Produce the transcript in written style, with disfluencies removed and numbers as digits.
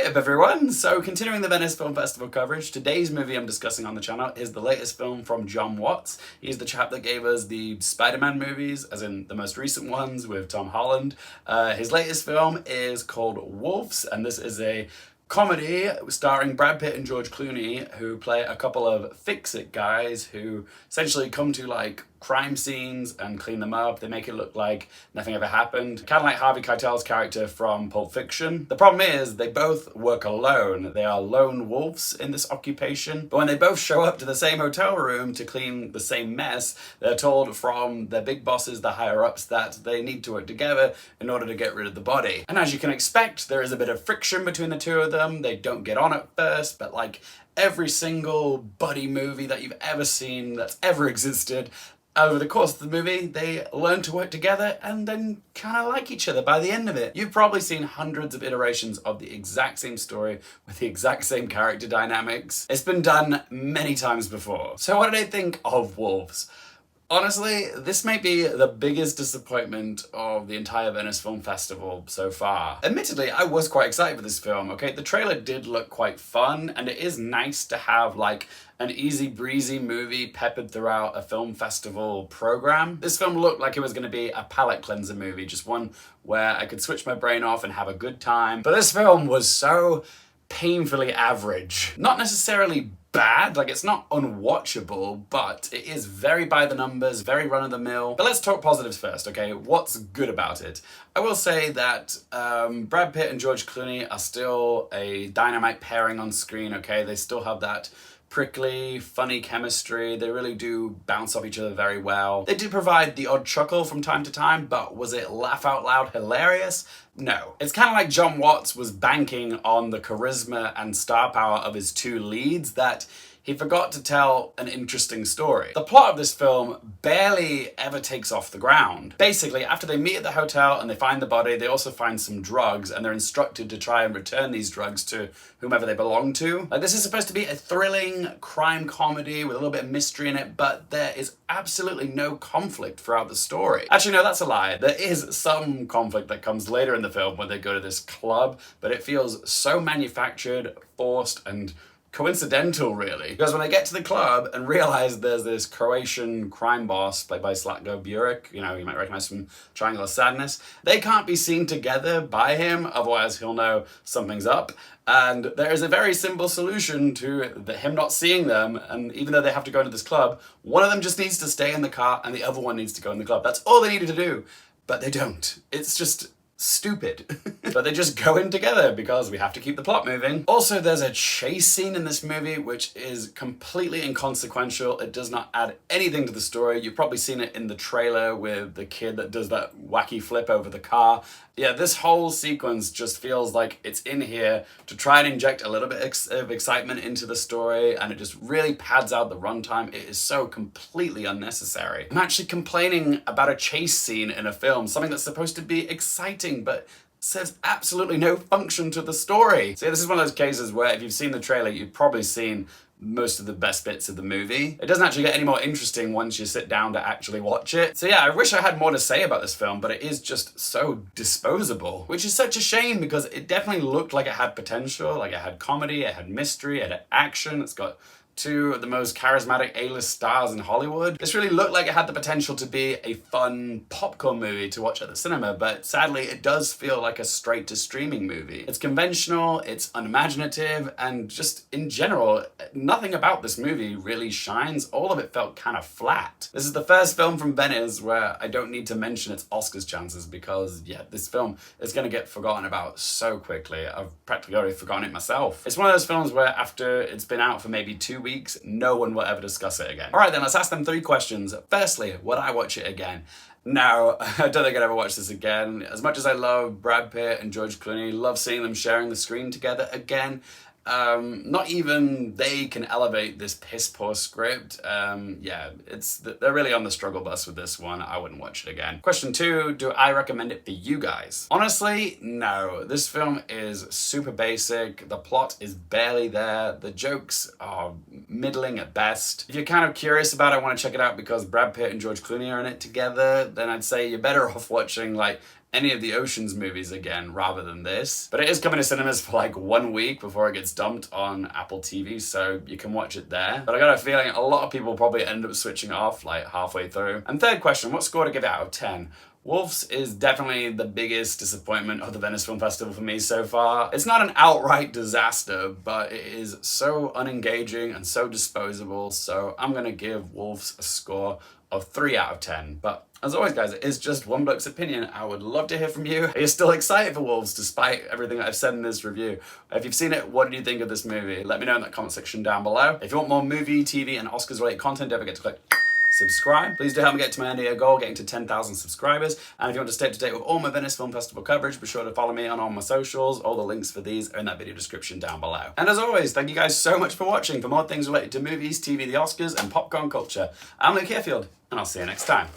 Hey up everyone! So continuing the Venice Film Festival coverage, today's movie I'm discussing on the channel is the latest film from Jon Watt. He's the chap that gave us the Spider-Man movies, as in the most recent ones with Tom Holland. His latest film is called Wolves, and this is a comedy starring Brad Pitt and George Clooney, who play a couple of fix-it guys who essentially come to like crime scenes and clean them up. They make it look like nothing ever happened. Kind of like Harvey Keitel's character from Pulp Fiction. The problem is they both work alone. They are lone wolves in this occupation. But when they both show up to the same hotel room to clean the same mess, they're told from their big bosses, the higher-ups, that they need to work together in order to get rid of the body. And as you can expect, there is a bit of friction between the two of them. They don't get on at first, but like every single buddy movie that you've ever seen that's ever existed, over the course of the movie, they learn to work together and then kind of like each other by the end of it. You've probably seen hundreds of iterations of the exact same story with the exact same character dynamics. It's been done many times before. So what did I think of Wolves? Honestly, this may be the biggest disappointment of the entire Venice Film Festival so far. Admittedly, I was quite excited for this film, okay? The trailer did look quite fun, and it is nice to have like an easy breezy movie peppered throughout a film festival program. This film looked like it was going to be a palate cleanser movie, just one where I could switch my brain off and have a good time. But this film was so painfully average. Not necessarily bad, like it's not unwatchable, but it is very by the numbers, very run-of-the-mill. But let's talk positives first, okay? What's good about it? I will say that Brad Pitt and George Clooney are still a dynamite pairing on screen, okay? They still have that prickly, funny chemistry. They really do bounce off each other very well. They did provide the odd chuckle from time to time, but was it laugh out loud hilarious? No. It's kind of like Jon Watt was banking on the charisma and star power of his two leads that he forgot to tell an interesting story. The plot of this film barely ever takes off the ground. Basically, after they meet at the hotel and they find the body, they also find some drugs and they're instructed to try and return these drugs to whomever they belong to. Like, this is supposed to be a thrilling crime comedy with a little bit of mystery in it, but there is absolutely no conflict throughout the story. Actually, no, that's a lie. There is some conflict that comes later in the film when they go to this club, but it feels so manufactured, forced, and coincidental, really. Because when I get to the club and realize there's this Croatian crime boss played by Slatko Buric, you know, you might recognize from Triangle of Sadness, they can't be seen together by him, otherwise he'll know something's up. And there is a very simple solution to him not seeing them, and even though they have to go into this club, one of them just needs to stay in the car and the other one needs to go in the club. That's all they needed to do, but they don't. It's just stupid. But they just go in together because we have to keep the plot moving. Also, there's a chase scene in this movie which is completely inconsequential. It does not add anything to the story. You've probably seen it in the trailer with the kid that does that wacky flip over the car. Yeah, this whole sequence just feels like it's in here to try and inject a little bit of excitement into the story, and it just really pads out the runtime. It is so completely unnecessary. I'm actually complaining about a chase scene in a film, something that's supposed to be exciting, but serves absolutely no function to the story. So yeah, this is one of those cases where if you've seen the trailer, you've probably seen most of the best bits of the movie. It doesn't actually get any more interesting once you sit down to actually watch it. So yeah, I wish I had more to say about this film, but it is just so disposable, which is such a shame because it definitely looked like it had potential, like it had comedy, it had mystery, it had action, it's got two of the most charismatic A-list stars in Hollywood. This really looked like it had the potential to be a fun popcorn movie to watch at the cinema, but sadly it does feel like a straight to streaming movie. It's conventional, it's unimaginative, and just in general, nothing about this movie really shines. All of it felt kind of flat. This is the first film from Venice where I don't need to mention its Oscars chances because, yeah, this film is going to get forgotten about so quickly. I've practically already forgotten it myself. It's one of those films where after it's been out for maybe 2 weeks, no one will ever discuss it again. All right, then let's ask them 3 questions. Firstly, would I watch it again? No, I don't think I'd ever watch this again. As much as I love Brad Pitt and George Clooney, love seeing them sharing the screen together again, not even they can elevate this piss poor script. Yeah, they're really on the struggle bus with this one. I wouldn't watch it again. Question 2, do I recommend it for you guys? Honestly, no. This film is super basic. The plot is barely there. The jokes are middling at best. If you're kind of curious about it, I want to check it out because Brad Pitt and George Clooney are in it together, then I'd say you're better off watching like any of the Ocean's movies again rather than this. But it is coming to cinemas for like 1 week before it gets dumped on Apple TV, so you can watch it there. But I got a feeling a lot of people probably end up switching off like halfway through. And third question, what score to give it out of 10? Wolves is definitely the biggest disappointment of the Venice Film Festival for me so far. It's not an outright disaster, but it is so unengaging and so disposable, so I'm gonna give Wolves a score of 3 out of 10. But as always, guys, it is just one bloke's opinion. I would love to hear from you. Are you still excited for Wolves despite everything that I've said in this review? If you've seen it, what did you think of this movie? Let me know in the comment section down below. If you want more movie, TV, and Oscars related content, don't forget to click subscribe. Please do help me get to my end of year goal, getting to 10,000 subscribers. And if you want to stay up to date with all my Venice Film Festival coverage, be sure to follow me on all my socials. All the links for these are in that video description down below. And as always, thank you guys so much for watching. For more things related to movies, TV, the Oscars, and popcorn culture, I'm Luke Harefield, and I'll see you next time.